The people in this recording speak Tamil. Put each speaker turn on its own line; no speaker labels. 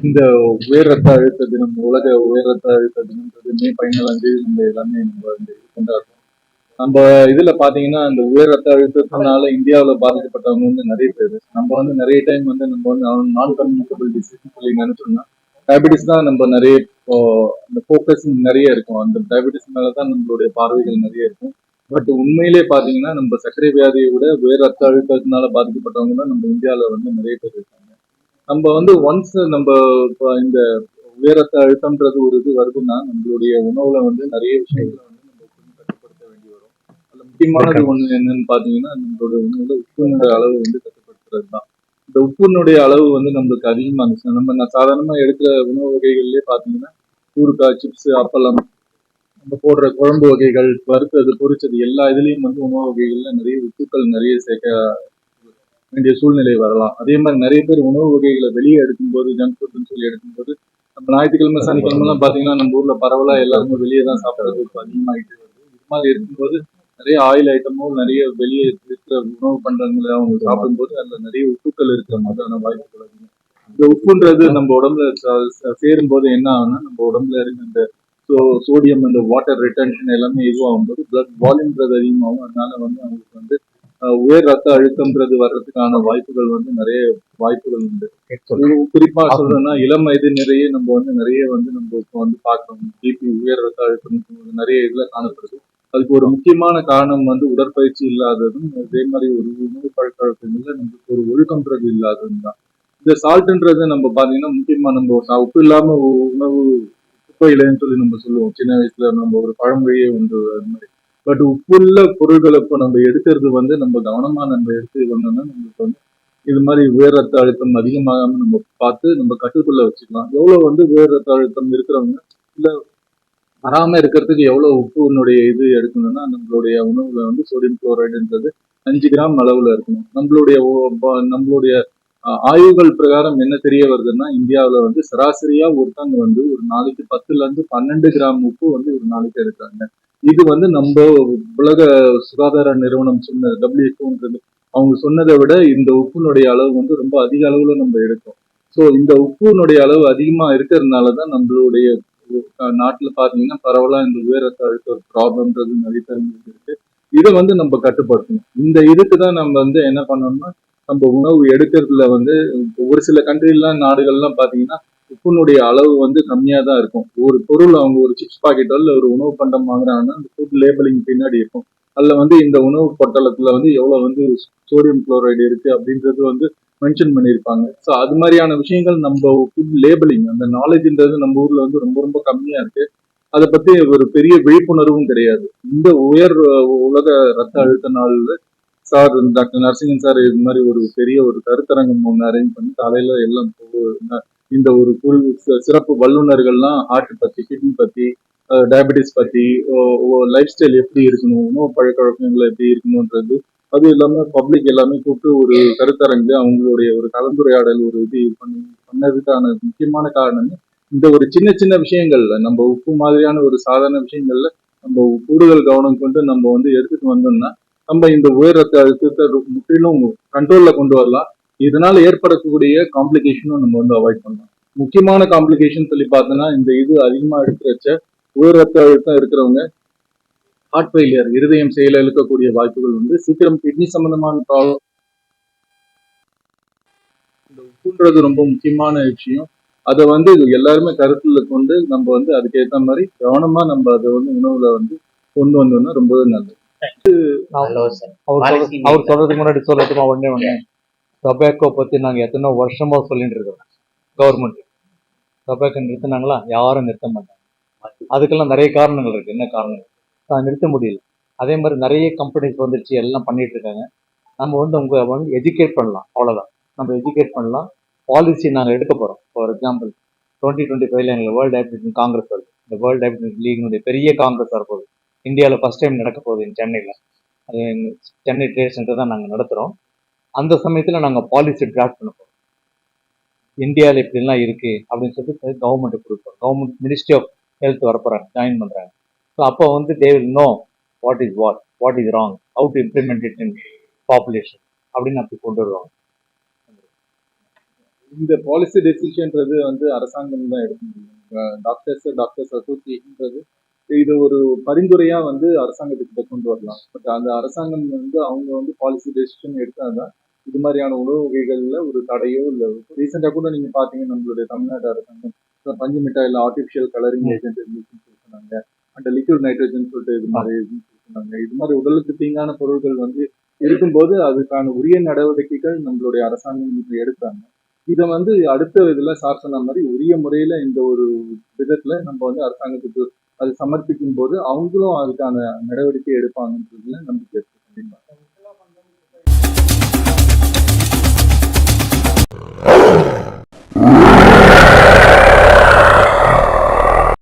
இந்த உயர் ரத்த அழுத்த தினம், உலக உயர் ரத்த அழுத்த தினம்ன்றது மே 15 நம்ம எல்லாமே நம்ம வந்து கொண்டாடுறோம். நம்ம இதுல பாத்தீங்கன்னா இந்த உயர் ரத்த அழுத்தத்தினால இந்தியாவில் பாதிக்கப்பட்டவங்க வந்து நிறைய பேர். நம்ம வந்து நிறைய டைம் வந்து நம்ம வந்து நான் கம்யூனிகபிள் டிசீஸ் சொல்லி நினைச்சோம்னா டயபெட்டிஸ் தான் நம்ம நிறைய அந்த ஃபோக்கஸ் நிறைய இருக்கும். அந்த டயபெட்டிஸ் மேலதான் நம்மளுடைய பார்வைகள் நிறைய இருக்கும். பட் உண்மையிலே பாத்தீங்கன்னா நம்ம சர்க்கரை வியாதியை விட உயர் ரத்த அழுத்தத்தினால பாதிக்கப்பட்டவங்க தான் நம்ம இந்தியாவில வந்து நிறைய பேர் இருக்காங்க. நம்ம வந்து ஒன்ஸ் நம்ம இந்த உயர் ரத்த அழுத்தம்ன்றது ஒரு இது வருதுன்னா நம்மளுடைய உணவுல வந்து நிறைய விஷயங்களை வந்து நம்ம கொஞ்சம் கட்டுப்படுத்த வேண்டி வரும். அதுல முக்கியமானது ஒண்ணு என்னன்னு பாத்தீங்கன்னா நம்மளோட உணவுல உப்பினுடைய அளவு வந்து கட்டுப்படுத்துறது தான். இந்த உப்பினுடைய அளவு வந்து நம்மளுக்கு அதிகமா இருந்துச்சு நம்ம சாதாரணமா எடுக்கிற உணவு வகைகள்லயே பாத்தீங்கன்னா ஊறுகாய், சிப்ஸ், அப்பளம், நம்ம போடுற குழம்பு வகைகள், வறுத்தது, பொரிச்சது எல்லா இதுலயும் வந்து உணவு வகைகள்ல நிறைய உப்புக்கள் நிறைய சேர்க்க வேண்டிய சூழ்நிலை வரலாம். அதே மாதிரி நிறைய பேர் உணவு வகைகளை வெளியே எடுக்கும்போது ஜங்க் ஃபுட்னு சொல்லி எடுக்கும்போது நம்ம ஞாயிற்றுக்கிழமை சனிக்கிழமை எல்லாம் பாத்தீங்கன்னா நம்ம ஊர்ல பரவலா எல்லாருமே வெளியே தான் சாப்பிடுறது இப்போ அதிகமாயிட்டு வருது. இது மாதிரி இருக்கும்போது நிறைய ஆயில் ஐட்டமோ நிறைய வெளியே இருக்கிற உணவு பண்டங்களை அவங்க சாப்பிடும்போது அதுல நிறைய உப்புக்கள் இருக்கிற மாதிரியான வாய்ப்புகள் அதிகம். இந்த உப்புன்றது நம்ம உடம்புல சேரும் போது என்ன ஆகும்னா நம்ம உடம்புல இருக்க இந்த சோடியம் இந்த வாட்டர் ரிட்டன்ஷன் எல்லாமே இதுவாகும்போது பிளட் வால்யூம்ன்றது அதிகமாகும். அதனால வந்து அவங்களுக்கு வந்து உயர் ரத்த அழுத்தம்ன்றது வர்றதுக்கான வாய்ப்புகள் வந்து நிறைய வாய்ப்புகள் உண்டு. குறிப்பா சொல்றேன்னா இளம் வயது நிறைய நம்ம வந்து நிறைய வந்து நம்ம இப்போ வந்து பார்க்கணும். பிபி, உயர் ரத்த அழுத்தம் நிறைய இதுல காணப்படுது. அதுக்கு ஒரு முக்கியமான காரணம் வந்து உடற்பயிற்சி இல்லாததும் அதே மாதிரி ஒரு உணவு பழக்க வழக்கங்கள்ல நம்மளுக்கு ஒரு ஒழுக்கம்ன்றது இல்லாததும் தான். இந்த சால்ட்ன்றது நம்ம பாத்தீங்கன்னா முக்கியமா நம்ம உப்பு இல்லாம உணவு உப்பு இல்லைன்னு சொல்லி நம்ம சொல்லுவோம். சின்ன வயசுல நம்ம ஒரு பழமொழியே உண்டு அது மாதிரி. பட் உப்புள்ள பொருட்களை இப்போ நம்ம எடுக்கிறது வந்து நம்ம கவனமா நம்ம எடுத்து வந்தோம்னா நம்மளுக்கு வந்து இது மாதிரி உயர் ரத்த அழுத்தம் அதிகமாகாம நம்ம பார்த்து நம்ம கட்டுக்குள்ள வச்சுக்கலாம். எவ்வளவு வந்து உயர் ரத்த அழுத்தம் இருக்கிறவங்க இல்ல வராம இருக்கிறதுக்கு எவ்வளவு உப்புனுடைய இது எடுக்கணும்னா நம்மளுடைய உணவுல வந்து சோடியம் குளோரைடுன்றது 5 கிராம் அளவுல இருக்கணும். நம்மளுடைய ஆய்வுகள் பிரகாரம் என்ன தெரிய வருதுன்னா இந்தியாவில வந்து சராசரியா ஒருத்தவங்க வந்து ஒரு நாளைக்கு 10 to 12 கிராம் உப்பு வந்து ஒரு நாளைக்கு எடுக்கிறாங்க. இது வந்து நம்ம உலக சுகாதார நிறுவனம் சொன்ன WHO அவங்க சொன்னதை விட இந்த உப்புனுடைய அளவு வந்து ரொம்ப அதிக அளவுல நம்ம எடுக்கிறோம். ஸோ இந்த உப்புனுடைய அளவு அதிகமா இருக்கிறதுனாலதான் நம்மளுடைய நாட்டுல பாத்தீங்கன்னா பரவலா இந்த உயர் ரத்த அழுத்த ஒரு ப்ராப்ளம்ன்றது நிறைய பேர் இருக்கு. இதை வந்து நம்ம கட்டுப்படுத்தணும். இந்த இதுக்கு தான் நம்ம வந்து என்ன பண்ணணும்னா நம்ம உணவு எடுக்கிறதுல வந்து ஒரு சில கண்ட்ரிலாம் நாடுகள்லாம் பாத்தீங்கன்னா உப்புனுடைய அளவு வந்து கம்மியா தான் இருக்கும். ஒரு பொருள் அவங்க ஒரு சிப்ஸ் பாக்கெட்டோ இல்ல ஒரு உணவு பண்டம் வாங்குறாங்கன்னா அந்த ஃபுட் லேபிளிங் பின்னாடி இருக்கும். அதுல வந்து இந்த உணவு பொட்டலத்துல வந்து எவ்வளவு வந்து சோடியம் குளோரைடு இருக்கு அப்படின்றது வந்து மென்ஷன் பண்ணியிருப்பாங்க. ஸோ அது மாதிரியான விஷயங்கள் நம்ம ஃபுட் லேபிளிங் அந்த நாலேஜ்ன்றது நம்ம ஊர்ல வந்து ரொம்ப ரொம்ப கம்மியா இருக்கு. அதை பத்தி ஒரு பெரிய விழிப்புணர்வும் கிடையாது. இந்த உயர் உலக ரத்த அழுத்த நாள்ல சார் டாக்டர் நரசிங்கன் சார் இது மாதிரி ஒரு பெரிய ஒரு கருத்தரங்கம் ஒன்று அரேஞ்ச் பண்ணி காலையில எல்லாம் இந்த ஒரு சிறப்பு வல்லுநர்கள்லாம் ஹார்ட் பத்தி, கிட்னி பத்தி, டயபெட்டிஸ் பத்தி, லைஃப் ஸ்டைல் எப்படி இருக்கணும், உணவு பழக்க வழக்கங்கள் எப்படி இருக்கணும்ன்றது, அதுவும் இல்லாம பப்ளிக் எல்லாமே கூப்பிட்டு ஒரு கருத்தரங்கு அவங்களுடைய ஒரு கலந்துரையாடல் ஒரு இது பண்ணதுக்கான முக்கியமான காரணம் இந்த ஒரு சின்ன சின்ன விஷயங்கள்ல நம்ம உப்பு மாதிரியான ஒரு சாதாரண விஷயங்கள்ல நம்ம கூடுதல் கவனம் கொண்டு நம்ம வந்து எடுத்துட்டு வந்தோம்னா நம்ம இந்த உயர் ரத்த அழுத்தத்தை முற்றிலும் கண்ட்ரோல்ல கொண்டு வரலாம். இதனால ஏற்படக்கூடிய காம்ப்ளிகேஷனும் நம்ம வந்து அவாய்ட் பண்ணலாம். முக்கியமான காம்ப்ளிகேஷன் சொல்லி பார்த்தோம்னா இந்த இது அதிகமா எடுக்கிறச்ச உயர் ரத்த அழுத்தம் இருக்கிறவங்க ஹார்ட் ஃபெயிலியர், இருதயம் செயல இழுக்கக்கூடிய வாய்ப்புகள் வந்து சீக்கிரம் கிட்னி சம்பந்தமான ப்ராப்ளம். இந்த உப்புன்றது ரொம்ப முக்கியமான விஷயம். அதை வந்து எல்லாருமே கருத்துல கொண்டு நம்ம வந்து அதுக்கேற்ற மாதிரி கவனமா நம்ம அதை வந்து உணவுல வந்து கொண்டு வந்தோம்னா ரொம்பவே நல்லது.
அவர் சொல்றதுக்கு முன்னாடி சொல்லட்டுமா? ஒண்ணே டொபாக்கோ பத்தி நாங்க எத்தனை வருஷமா சொல்லிட்டு இருக்கோம். கவர்மெண்ட் டொபாக்கோ நிறுத்தினாங்களா? யாரும் நிறுத்த மாட்டாங்க. அதுக்கெல்லாம் நிறைய காரணங்கள் இருக்கு. என்ன காரணம்? நிறுத்த முடியல. அதே மாதிரி நிறைய கம்பெனிஸ் வந்துருச்சு, எல்லாம் பண்ணிட்டு இருக்காங்க. நம்ம வந்து உங்க வந்து எஜுகேட் பண்ணலாம், அவ்வளவுதான். நம்ம எஜுகேட் பண்ணலாம். பாலிசி நாங்கள் எடுக்க போறோம். ஃபார் எக்ஸாம்பிள் 2025 எங்களுக்கு வேர்ல்டு டயபெட்டிஸ் காங்கிரஸ் வருது. இந்த வேர்ல்டு டயபெட்டிஸ் லீக்னுடைய பெரிய காங்கிரஸ் வரப்போகுது. இந்தியாவில் ஃபர்ஸ்ட் டைம் நடக்க போகுது சென்னையில். அது சென்னை ட்ரேட் சென்டர் தான் நாங்கள் நடத்துகிறோம். அந்த சமயத்தில் நாங்கள் பாலிசி டிராஃப்ட் பண்ண போகிறோம். இந்தியாவில் இப்படிலாம் இருக்கு அப்படின்னு சொல்லிட்டு கவர்மெண்ட்டுக்கு கொடுப்போம். கவர்மெண்ட் மினிஸ்ட்ரி ஆஃப் ஹெல்த் வரப்போறாங்க, ஜாயின் பண்ணுறாங்க. ஸோ அப்போ வந்து they will know what is wrong, how to implement it in population அப்படின்னு அப்படி கொண்டு வருவாங்க.
இந்த பாலிசி டெசிஷன்ன்றது வந்து அரசாங்கம் தான் எடுக்க முடியும். டாக்டர்ஸ் அசோசியேஷன்ன்றது இது ஒரு பரிந்துரையா வந்து அரசாங்கத்துக்கிட்ட கொண்டு வரலாம். பட் அந்த அரசாங்கம் வந்து அவங்க வந்து பாலிசி டெசிஷன் எடுத்தாதான் இது மாதிரியான உணவு வகைகள்ல ஒரு தடையோ இல்லை. ரீசெண்டா கூட நீங்க பாத்தீங்கன்னா நம்மளுடைய தமிழ்நாடு அரசாங்கம் பஞ்சு மிட்டாயில ஆர்டிபிஷியல் கலரிங் ஏஜென்ட் இருந்துச்சுன்னு சொன்னாங்க. அந்த லிக்விட் நைட்ரஜன் சொல்லிட்டு இது மாதிரி சொன்னாங்க. இது மாதிரி உடலுக்கு தீங்கான பொருட்கள் வந்து இருக்கும்போது அதுக்கான உரிய நடவடிக்கைகள் நம்மளுடைய அரசாங்கம் இப்ப எடுத்தாங்க. இதை வந்து அடுத்த இதுல சார் சொன்ன மாதிரி உரிய முறையில இந்த ஒரு விதத்துல நம்ம வந்து அரசாங்கத்துக்கு அது சமர்ப்பிக்கும் போது அவங்களும் அதுக்கான நடவடிக்கை எடுப்பாங்கன்றதுல நம்பிக்கை இருக்கு கண்டிப்பா.